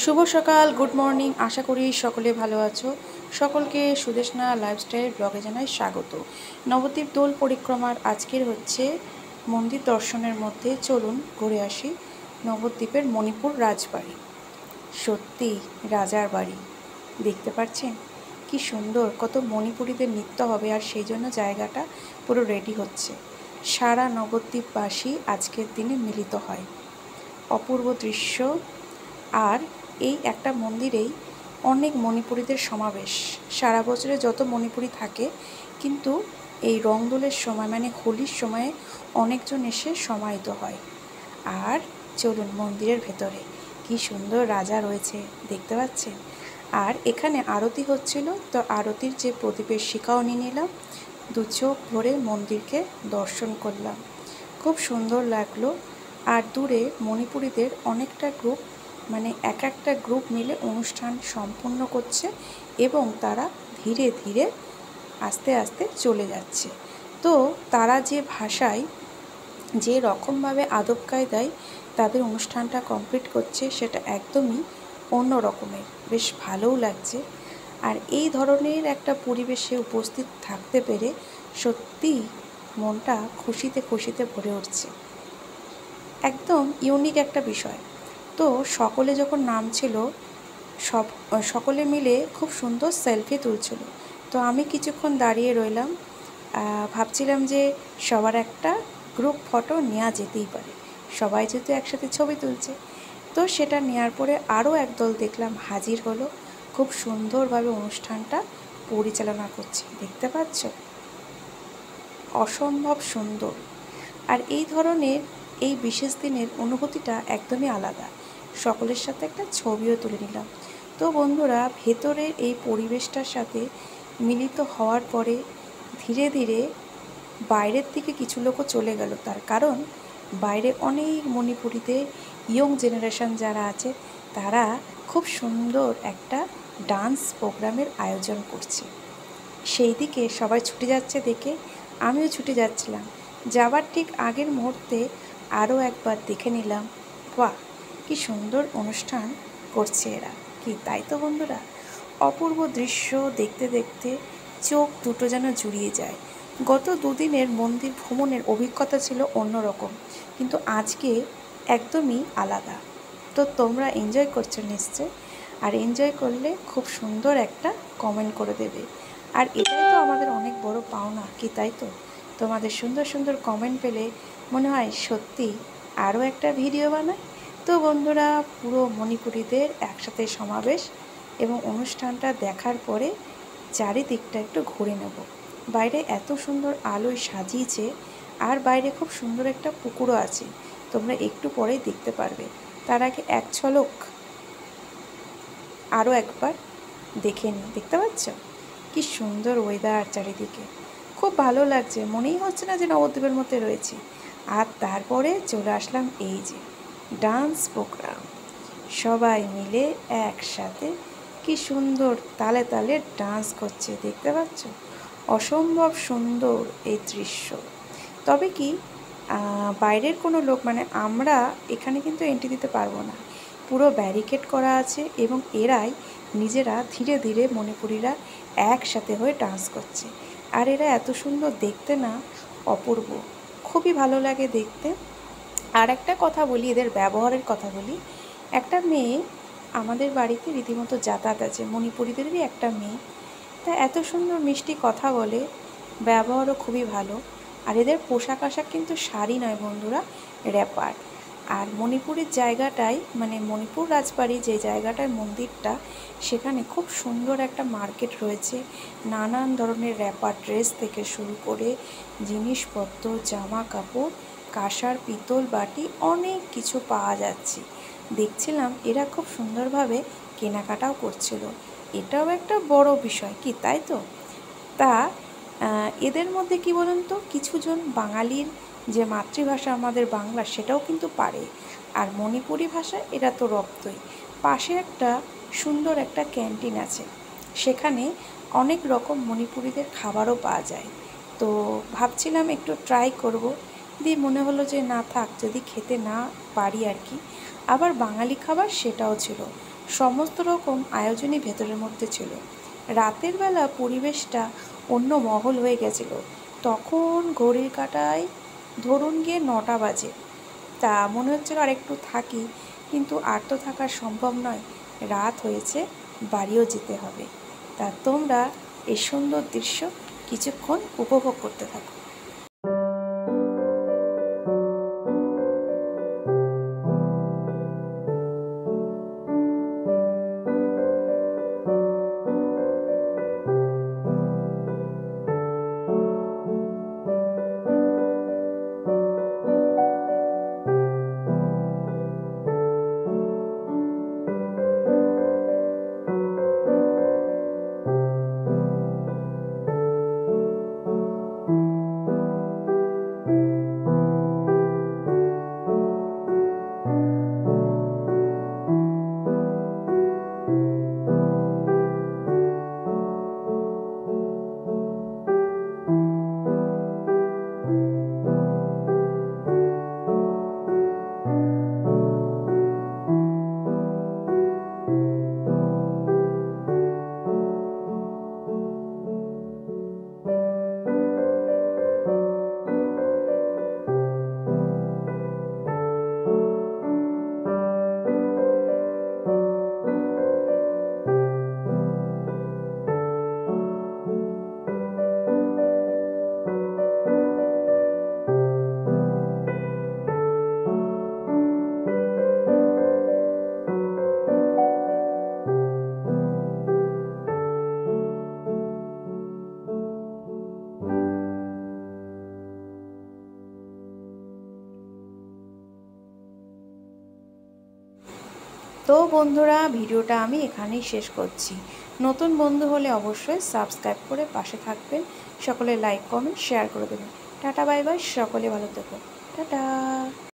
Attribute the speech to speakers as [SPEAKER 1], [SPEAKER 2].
[SPEAKER 1] শুভ সকাল, good morning. আশা করি সকলে ভালো আছো। সকলকে সুদেশনা লাইফস্টাইল ব্লগে জানাই স্বাগত। নবদ্বীপ দোল পরিক্রমার আজকের হচ্ছে মন্দির দর্শনের মধ্যে চলুন ঘুরে আসি নবদ্বীপের মণিপুর রাজবাড়ি। সত্যি রাজার বাড়ি, দেখতে পাচ্ছেন কি সুন্দর, কত মণিপুরীদের নৃত্য হবে আর সেই জন্য জায়গাটা পুরো রেডি হচ্ছে। সারা নবদ্বীপবাসী আজকের দিনে মিলিত হয়, অপূর্ব দৃশ্য। আর এই একটা মন্দিরেই অনেক মণিপুরীদের সমাবেশ। সারা বছরে যত মণিপুরী থাকে, কিন্তু এই রংদোলের সময় মানে হোলির সময়ে অনেকজন এসে সমাহিত হয়। আর চলুন মন্দিরের ভেতরে, কি সুন্দর রাজা রয়েছে দেখতে পাচ্ছেন। আর এখানে আরতি হচ্ছিল, তো আরতির যে প্রদীপের শিখাও নিয়ে নিলাম, দু চোখ ভরে মন্দিরকে দর্শন করলাম, খুব সুন্দর লাগলো। আর দূরে মণিপুরীদের অনেকটা গ্রুপ, মানে এক একটা গ্রুপ মিলে অনুষ্ঠান সম্পূর্ণ করছে এবং তারা ধীরে ধীরে আস্তে আস্তে চলে যাচ্ছে। তো তারা যে ভাষায়, যে রকমভাবে আদব কায়দায় তাদের অনুষ্ঠানটা কমপ্লিট করছে, সেটা একদমই অন্য রকমের, বেশ ভালোও লাগছে। আর এই ধরনের একটা পরিবেশে উপস্থিত থাকতে পেরে সত্যিই মনটা খুশিতে খুশিতে ভরে উঠছে। একদম ইউনিক একটা বিষয়। তো সকলে যখন নামছিল, সকলে মিলে খুব সুন্দর সেলফি তুলছিল। তো আমি কিছুক্ষণ দাঁড়িয়ে রইলাম, ভাবছিলাম যে সবার একটা গ্রুপ ফটো নেওয়া যেতেই পারে, সবাই যেহেতু একসাথে ছবি তুলছে। তো সেটা নেওয়ার পরে আরও একদল দেখলাম হাজির হলো, খুব সুন্দরভাবে অনুষ্ঠানটা পরিচালনা করছে, দেখতে পাচ্ছ, অসম্ভব সুন্দর। আর এই ধরনের এই বিশেষ দিনের অনুভূতিটা একদমই আলাদা। সকলের সাথে একটা ছবিও তুলে নিলাম। তো বন্ধুরা, ভেতরের এই পরিবেশটার সাথে মিলিত হওয়ার পরে ধীরে ধীরে বাইরের দিকে কিছু লোকও চলে গেল, তার কারণ বাইরে অনেক মণিপুরীদের ইয়ং জেনারেশন যারা আছে, তারা খুব সুন্দর একটা ডান্স প্রোগ্রামের আয়োজন করছে। সেই দিকে সবাই ছুটে যাচ্ছে দেখে আমিও ছুটে যাচ্ছিলাম। যাবার ঠিক আগের মুহূর্তে আরও একবার দেখে নিলাম, বাহ কি সুন্দর অনুষ্ঠান করছে এরা, কি তাই তো বন্ধুরা? অপূর্ব দৃশ্য দেখতে দেখতে চোখ দুটো যেন জুড়িয়ে যায়। গত দুদিনের মন্দির ভ্রমণের অভিজ্ঞতা ছিল অন্যরকম, কিন্তু আজকে একদমই আলাদা। তো তোমরা এনজয় করছো নিশ্চয়, আর এনজয় করলে খুব সুন্দর একটা কমেন্ট করে দেবে। আর এটাই তো আমাদের অনেক বড় পাওনা, কি তাই তো? তোমাদের সুন্দর সুন্দর কমেন্ট পেলে মনে হয় সত্যি আরও একটা ভিডিও বানাই। তো বন্ধুরা, পুরো মণিপুরীদের একসাথে সমাবেশ এবং অনুষ্ঠানটা দেখার পরে চারিদিকটা একটু ঘুরে নেব। বাইরে এত সুন্দর আলোয় সাজিয়েছে, আর বাইরে খুব সুন্দর একটা পুকুরও আছে, তোমরা একটু পরেই দেখতে পারবে। তার আগে এক ঝলক আরও একবার দেখে নিই, দেখতে পাচ্ছ কি সুন্দর ওয়েদার চারিদিকে, খুব ভালো লাগছে, মনেই হচ্ছে না যে নবদ্বীপের মধ্যে রয়েছে। আর তারপরে চলে আসলাম এই যে ডান্স প্রোগ্রাম, সবাই মিলে একসাথে কি সুন্দর তালে তালে ডান্স করছে, দেখতে পাচ্ছ, অসম্ভব সুন্দর এই দৃশ্য। তবে কি বাইরের কোনো লোক, মানে আমরা এখানে কিন্তু এন্ট্রি দিতে পারবো না, পুরো ব্যারিকেড করা আছে এবং এরাই নিজেরা ধীরে ধীরে মণিপুরীরা একসাথে হয়ে ডান্স করছে। আর এরা এত সুন্দর দেখতে না, অপূর্ব, খুবই ভালো লাগে দেখতে। আর একটা কথা বলি, এদের ব্যবহারের কথা বলি। একটা মেয়ে আমাদের বাড়িতে রীতিমতো যাতায়াত আছে, মণিপুরীদেরই একটা মেয়ে, তা এত সুন্দর মিষ্টি কথা বলে, ব্যবহারও খুবই ভালো। আর এদের পোশাক আশাক কিন্তু শাড়ি নয় বন্ধুরা, র্যাপার। আর মণিপুরের জায়গাটায়, মানে মণিপুর রাজবাড়ি যে জায়গাটায় মন্দিরটা, সেখানে খুব সুন্দর একটা মার্কেট রয়েছে, নানান ধরনের র্যাপার ড্রেস থেকে শুরু করে জিনিসপত্র, জামা কাপড়, কাঁসার পিতল বাটি, অনেক কিছু পাওয়া যাচ্ছে। দেখছিলাম এরা খুব সুন্দরভাবে কেনাকাটাও করছিল, এটাও একটা বড় বিষয়, কি তাই তো? তা এদের মধ্যে কি বলুন তো, কিছুজন বাঙালির যে মাতৃভাষা আমাদের বাংলা, সেটাও কিন্তু পারে। আর মণিপুরি ভাষা এরা তো রপ্তই। পাশে একটা সুন্দর একটা ক্যান্টিন আছে, সেখানে অনেক রকম মণিপুরীদের খাবারও পাওয়া যায়। তো ভাবছিলাম একটু ট্রাই করব, দিয়ে মনে হলো যে না থাক, যদি খেতে না পারি আর কি, আবার বাঙালি খাবার সেটাও ছিল। সমস্ত রকম আয়োজনই ভেতরের মধ্যে ছিল। রাতের বেলা পরিবেশটা অন্য মহল হয়ে গেছিল। তখন ঘড়ির কাঁটায় ধরুন গিয়ে 9টা বাজে। তা মনে হচ্ছিল আর একটু থাকি, কিন্তু আর তো থাকা সম্ভব নয়, রাত হয়েছে, বাড়িও যেতে হবে। তা তোমরা এই সুন্দর দৃশ্য কিছুক্ষণ উপভোগ করতে থাকো। তো বন্ধুরা, ভিডিওটা আমি এখানেই শেষ করছি। নতুন বন্ধু হলে অবশ্যই সাবস্ক্রাইব করে পাশে থাকবেন। সকলে লাইক কমেন্ট শেয়ার করে দেবেন। টাটা বাই বাই, সকলে ভালো থেকো। টাটা।